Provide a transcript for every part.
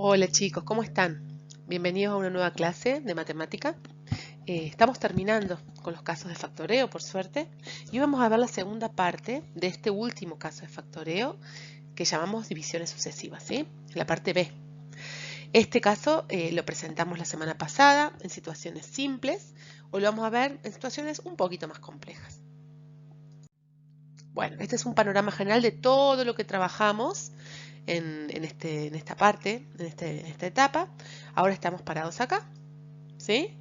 Hola chicos, ¿cómo están? Bienvenidos a una nueva clase de matemática. Estamos terminando con los casos de factoreo, por suerte, y vamos a ver la segunda parte de este último caso de factoreo que llamamos divisiones sucesivas, ¿sí? La parte B. Este caso lo presentamos la semana pasada en situaciones simples. Hoy lo vamos a ver en situaciones un poquito más complejas. Bueno, este es un panorama general de todo lo que trabajamos en esta parte, en esta etapa. Ahora estamos parados acá, ¿sí?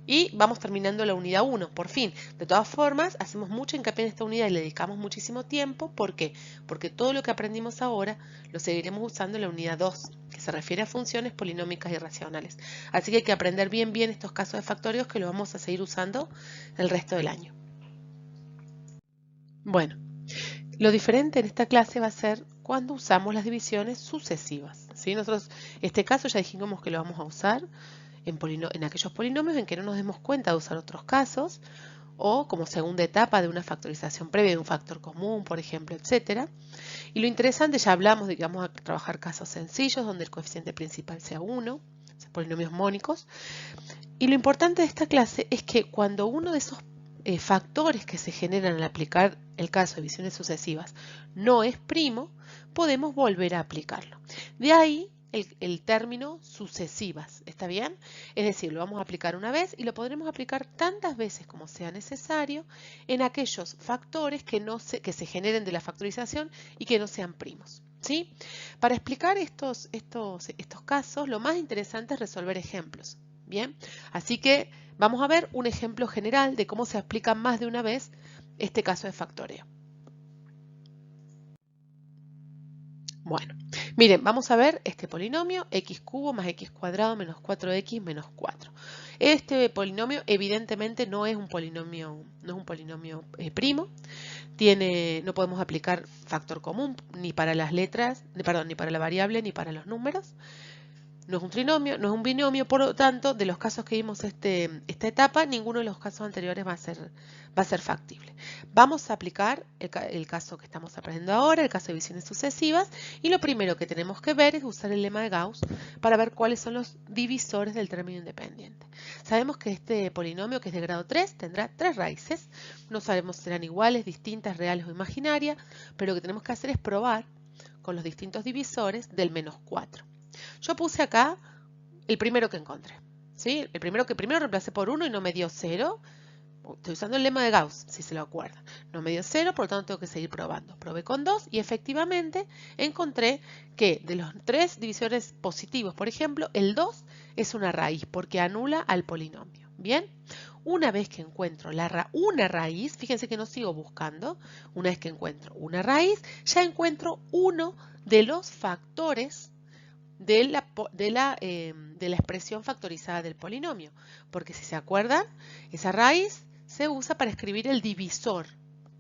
Y vamos terminando la unidad 1, por fin. De todas formas, hacemos mucho hincapié en esta unidad y le dedicamos muchísimo tiempo. ¿Por qué? Porque todo lo que aprendimos ahora lo seguiremos usando en la unidad 2, que se refiere a funciones polinómicas y racionales. Así que hay que aprender bien estos casos de factorios que lo vamos a seguir usando el resto del año. Bueno, lo diferente en esta clase va a ser cuando usamos las divisiones sucesivas, ¿sí? Nosotros, este caso ya dijimos que lo vamos a usar en aquellos polinomios en que no nos demos cuenta de usar otros casos o como segunda etapa de una factorización previa de un factor común, por ejemplo, etc. Y lo interesante, ya hablamos de que vamos a trabajar casos sencillos donde el coeficiente principal sea 1, o sea, polinomios mónicos. Y lo importante de esta clase es que cuando uno de esos factores que se generan al aplicar el caso de divisiones sucesivas no es primo, podemos volver a aplicarlo. De ahí el término sucesivas, ¿está bien? Es decir, lo vamos a aplicar una vez y lo podremos aplicar tantas veces como sea necesario en aquellos factores que se generen de la factorización y que no sean primos, ¿sí? Para explicar estos casos, lo más interesante es resolver ejemplos. Bien, así que vamos a ver un ejemplo general de cómo se aplica más de una vez este caso de factoreo. Bueno, miren, vamos a ver este polinomio x cubo más x cuadrado menos 4x menos 4. Este polinomio evidentemente no es un polinomio primo. No podemos aplicar factor común ni para las letras, perdón, ni para la variable ni para los números. No es un trinomio, no es un binomio, por lo tanto, de los casos que vimos esta etapa, ninguno de los casos anteriores va a ser factible. Vamos a aplicar el caso que estamos aprendiendo ahora, el caso de divisiones sucesivas, y lo primero que tenemos que ver es usar el lema de Gauss para ver cuáles son los divisores del término independiente. Sabemos que este polinomio, que es de grado 3, tendrá 3 raíces. No sabemos si serán iguales, distintas, reales o imaginarias, pero lo que tenemos que hacer es probar con los distintos divisores del menos 4. Yo puse acá el primero que encontré, ¿sí? El primero que primero reemplacé por 1 y no me dio 0. Estoy usando el lema de Gauss, si se lo acuerdan. No me dio 0, por lo tanto tengo que seguir probando. Probé con 2 y efectivamente encontré que de los 3 divisores positivos, por ejemplo, el 2 es una raíz porque anula al polinomio. ¿Bien? Una vez que encuentro una raíz, fíjense que no sigo buscando, una vez que encuentro una raíz, ya encuentro uno de los factores de la expresión factorizada del polinomio. Porque si se acuerdan, esa raíz se usa para escribir el divisor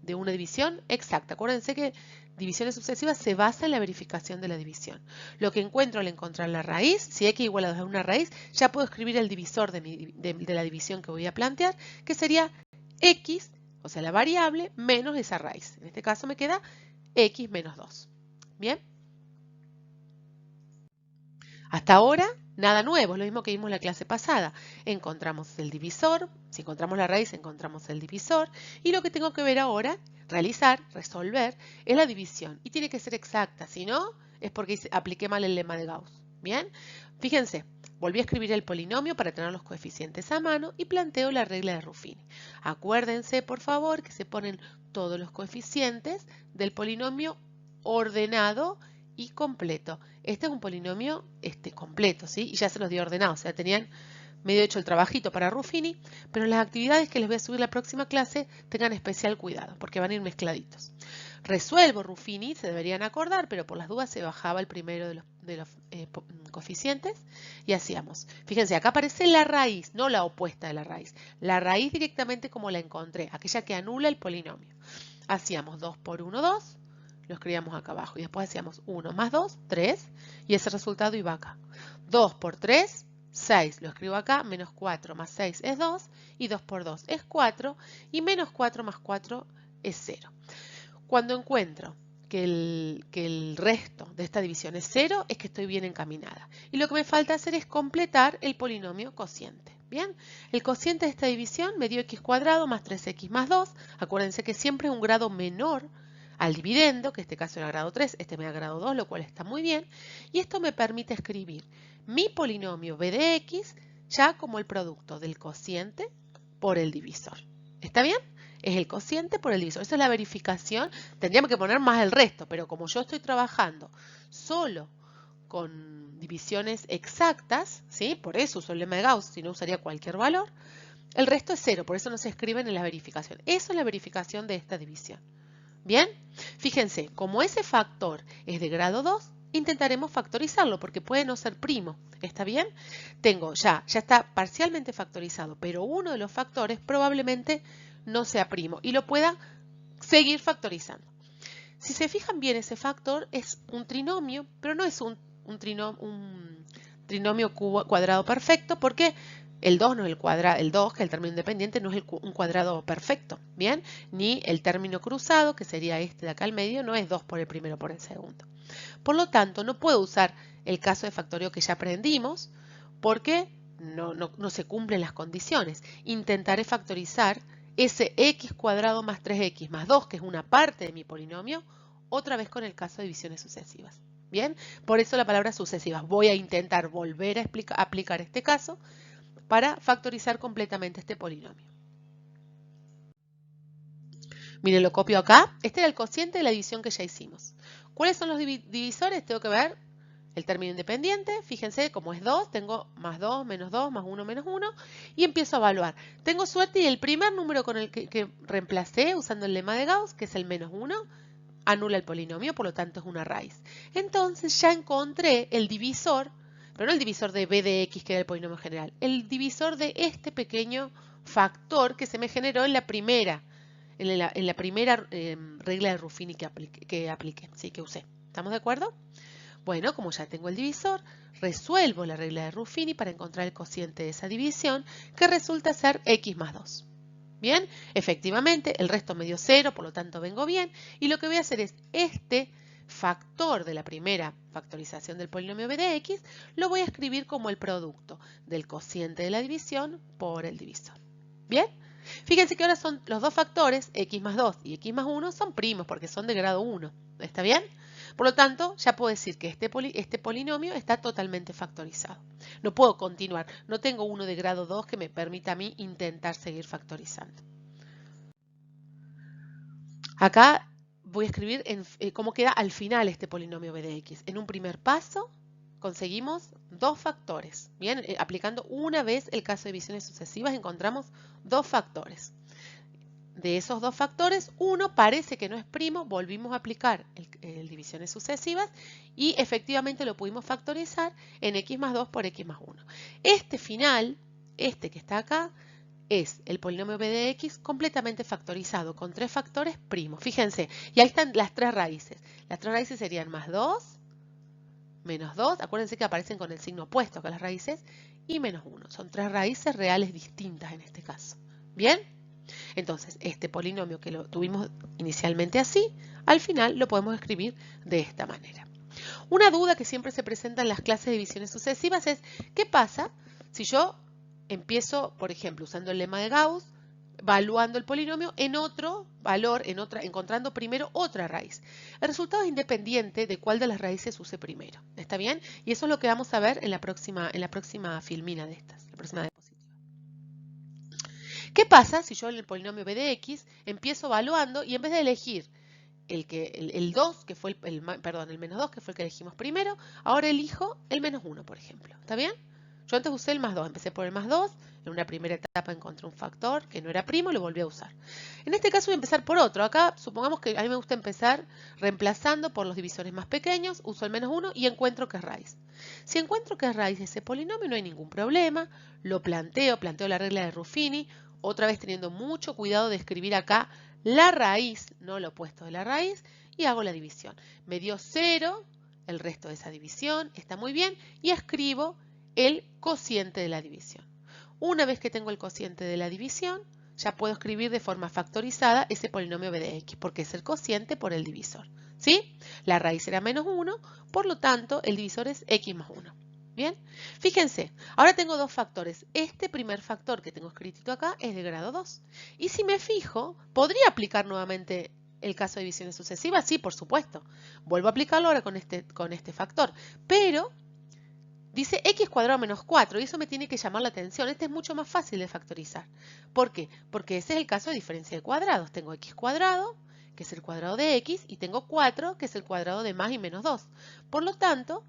de una división exacta. Acuérdense que divisiones sucesivas se basa en la verificación de la división. Lo que encuentro al encontrar la raíz, si x igual a 2 es una raíz, ya puedo escribir el divisor de la división que voy a plantear, que sería x, o sea, la variable, menos esa raíz. En este caso me queda x menos 2. ¿Bien? Hasta ahora, nada nuevo, es lo mismo que vimos en la clase pasada. Encontramos el divisor, si encontramos la raíz, encontramos el divisor. Y lo que tengo que ver ahora, resolver, es la división. Y tiene que ser exacta, si no, es porque apliqué mal el lema de Gauss. ¿Bien? Fíjense, volví a escribir el polinomio para tener los coeficientes a mano y planteo la regla de Ruffini. Acuérdense, por favor, que se ponen todos los coeficientes del polinomio ordenado y completo. Este es un polinomio completo, ¿sí? Y ya se los dio ordenado, o sea, tenían medio hecho el trabajito para Ruffini, pero en las actividades que les voy a subir la próxima clase tengan especial cuidado, porque van a ir mezcladitos. Resuelvo Ruffini, se deberían acordar, pero por las dudas se bajaba el primero de los coeficientes y hacíamos. Fíjense, acá aparece la raíz, no la opuesta de la raíz. La raíz directamente como la encontré, aquella que anula el polinomio. Hacíamos 2 por 1, 2. Lo escribíamos acá abajo y después hacíamos 1 más 2, 3 y ese resultado iba acá. 2 por 3, 6, lo escribo acá, menos 4 más 6 es 2 y 2 por 2 es 4 y menos 4 más 4 es 0. Cuando encuentro que el resto de esta división es 0, es que estoy bien encaminada. Y lo que me falta hacer es completar el polinomio cociente. Bien, el cociente de esta división me dio x cuadrado más 3x más 2. Acuérdense que siempre es un grado menor al dividendo, que en este caso era grado 3, este me da grado 2, lo cual está muy bien. Y esto me permite escribir mi polinomio b de x ya como el producto del cociente por el divisor. ¿Está bien? Es el cociente por el divisor. Esa es la verificación. Tendríamos que poner más el resto, pero como yo estoy trabajando solo con divisiones exactas, ¿sí? Por eso uso el lema de Gauss, si no usaría cualquier valor. El resto es 0, por eso no se escriben en la verificación. Eso es la verificación de esta división. ¿Bien? Fíjense, como ese factor es de grado 2, intentaremos factorizarlo porque puede no ser primo. ¿Está bien? Tengo ya está parcialmente factorizado, pero uno de los factores probablemente no sea primo y lo pueda seguir factorizando. Si se fijan bien, ese factor es un trinomio, pero no es un trinomio cuadrado perfecto porque el 2 no es el 2, que es el término independiente, no es un cuadrado perfecto, ¿bien? Ni el término cruzado, que sería este de acá al medio, no es 2 por el primero por el segundo. Por lo tanto, no puedo usar el caso de factorio que ya aprendimos porque no se cumplen las condiciones. Intentaré factorizar ese x cuadrado más 3x más 2, que es una parte de mi polinomio, otra vez con el caso de divisiones sucesivas. ¿Bien? Por eso la palabra sucesivas. Voy a intentar volver a aplicar este caso para factorizar completamente este polinomio. Miren, lo copio acá. Este era el cociente de la división que ya hicimos. ¿Cuáles son los divisores? Tengo que ver el término independiente. Fíjense, como es 2, tengo más 2, menos 2, más 1, menos 1. Y empiezo a evaluar. Tengo suerte y el primer número con el que reemplacé usando el lema de Gauss, que es el menos 1, anula el polinomio, por lo tanto es una raíz. Entonces ya encontré el divisor, pero no el divisor de b de x, que era el polinomio general, el divisor de este pequeño factor que se me generó en la primera regla de Ruffini que apliqué, sí, que usé. ¿Estamos de acuerdo? Bueno, como ya tengo el divisor, resuelvo la regla de Ruffini para encontrar el cociente de esa división, que resulta ser x más 2. Bien, efectivamente, el resto me dio 0, por lo tanto vengo bien. Y lo que voy a hacer es este factor de la primera factorización del polinomio b de x, lo voy a escribir como el producto del cociente de la división por el divisor. ¿Bien? Fíjense que ahora son los dos factores, x más 2 y x más 1, son primos porque son de grado 1. ¿Está bien? Por lo tanto, ya puedo decir que este polinomio está totalmente factorizado. No puedo continuar, no tengo uno de grado 2 que me permita a mí intentar seguir factorizando. Acá voy a escribir cómo queda al final este polinomio b de x. En un primer paso conseguimos dos factores. Bien, aplicando una vez el caso de divisiones sucesivas encontramos dos factores. De esos dos factores, uno parece que no es primo, volvimos a aplicar el divisiones sucesivas y efectivamente lo pudimos factorizar en x más 2 por x más 1. Este final, este que está acá, es el polinomio b de x completamente factorizado con tres factores primos. Fíjense, y ahí están las tres raíces. Las tres raíces serían más 2, menos 2, acuérdense que aparecen con el signo opuesto que las raíces, y menos 1. Son tres raíces reales distintas en este caso. ¿Bien? Entonces, este polinomio que lo tuvimos inicialmente así, al final lo podemos escribir de esta manera. Una duda que siempre se presenta en las clases de divisiones sucesivas es, ¿qué pasa si yo empiezo, por ejemplo, usando el lema de Gauss, evaluando el polinomio en otro valor, encontrando primero otra raíz? El resultado es independiente de cuál de las raíces use primero. ¿Está bien? Y eso es lo que vamos a ver en la próxima filmina de estas, la próxima diapositiva. ¿Qué pasa si yo en el polinomio b de x empiezo evaluando y en vez de elegir el 2, que fue el menos 2, que fue el que elegimos primero, ahora elijo el menos 1, por ejemplo? ¿Está bien? Yo antes usé el más 2, empecé por el más 2, en una primera etapa encontré un factor que no era primo y lo volví a usar. En este caso voy a empezar por otro. Acá supongamos que a mí me gusta empezar reemplazando por los divisores más pequeños, uso el menos 1 y encuentro que es raíz. Si encuentro que es raíz de ese polinomio no hay ningún problema, lo planteo la regla de Ruffini, otra vez teniendo mucho cuidado de escribir acá la raíz, no lo opuesto de la raíz, y hago la división. Me dio 0, el resto de esa división, está muy bien, y escribo el cociente de la división. Una vez que tengo el cociente de la división, ya puedo escribir de forma factorizada ese polinomio b de x, porque es el cociente por el divisor. ¿Sí? La raíz era menos 1, por lo tanto, el divisor es x más 1. ¿Bien? Fíjense, ahora tengo dos factores. Este primer factor que tengo escrito acá es de grado 2. Y si me fijo, ¿podría aplicar nuevamente el caso de divisiones sucesivas? Sí, por supuesto. Vuelvo a aplicarlo ahora con este factor. Pero dice x cuadrado menos 4 y eso me tiene que llamar la atención. Este es mucho más fácil de factorizar. ¿Por qué? Porque ese es el caso de diferencia de cuadrados. Tengo x cuadrado, que es el cuadrado de x, y tengo 4, que es el cuadrado de más y menos 2. Por lo tanto,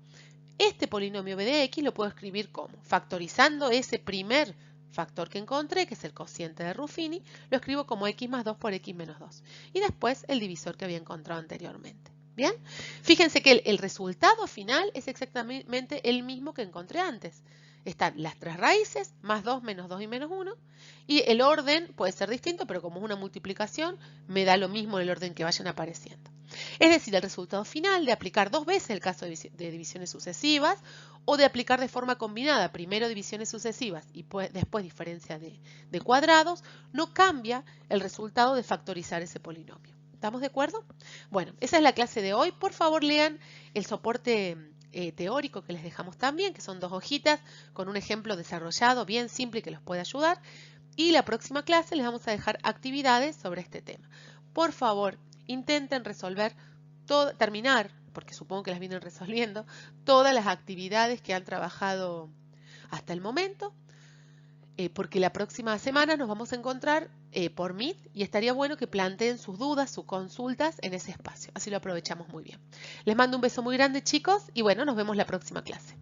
este polinomio b de x lo puedo escribir como factorizando ese primer factor que encontré, que es el cociente de Ruffini, lo escribo como x más 2 por x menos 2. Y después el divisor que había encontrado anteriormente. ¿Bien? Fíjense que el resultado final es exactamente el mismo que encontré antes. Están las tres raíces, más 2, menos 2 y menos 1. Y el orden puede ser distinto, pero como es una multiplicación, me da lo mismo el orden que vayan apareciendo. Es decir, el resultado final de aplicar dos veces el caso de divisiones sucesivas o de aplicar de forma combinada primero divisiones sucesivas y después diferencia de cuadrados, no cambia el resultado de factorizar ese polinomio. ¿Estamos de acuerdo? Bueno, esa es la clase de hoy. Por favor, lean el soporte teórico que les dejamos también, que son 2 hojitas con un ejemplo desarrollado bien simple que los puede ayudar. Y la próxima clase les vamos a dejar actividades sobre este tema. Por favor, intenten resolver, terminar, porque supongo que las vienen resolviendo, todas las actividades que han trabajado hasta el momento, porque la próxima semana nos vamos a encontrar por Meet y estaría bueno que planteen sus dudas, sus consultas en ese espacio. Así lo aprovechamos muy bien. Les mando un beso muy grande, chicos, y bueno, nos vemos la próxima clase.